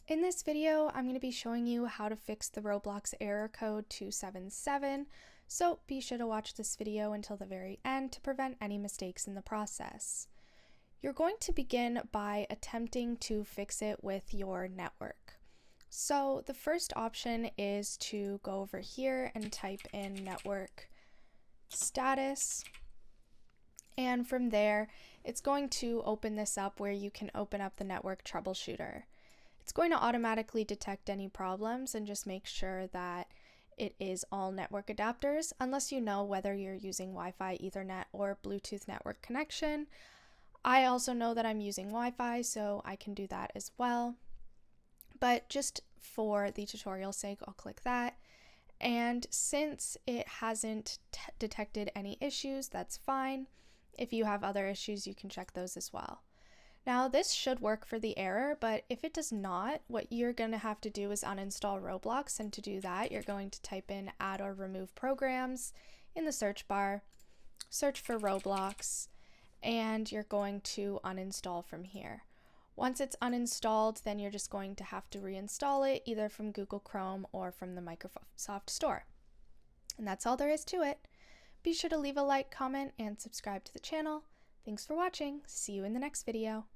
In this video, I'm going to be showing you how to fix the Roblox error code 277, so be sure to watch this video until the very end to prevent any mistakes in the process. You're going to begin by attempting to fix it with your network. So the first option is to go over here and type in network status. And from there, it's going to open this up where you can open up the network troubleshooter. It's going to automatically detect any problems and just make sure that it is all network adapters, unless you know whether you're using Wi-Fi, Ethernet, or Bluetooth network connection. I also know that I'm using Wi-Fi, so I can do that as well. But just for the tutorial's sake, I'll click that. And since it hasn't detected any issues, that's fine. If you have other issues, you can check those as well. Now, this should work for the error, but if it does not, what you're going to have to do is uninstall Roblox, and to do that, you're going to type in add or remove programs in the search bar, search for Roblox, and you're going to uninstall from here. Once it's uninstalled, then you're just going to have to reinstall it either from Google Chrome or from the Microsoft Store. And that's all there is to it. Be sure to leave a like, comment, and subscribe to the channel. Thanks for watching. See you in the next video.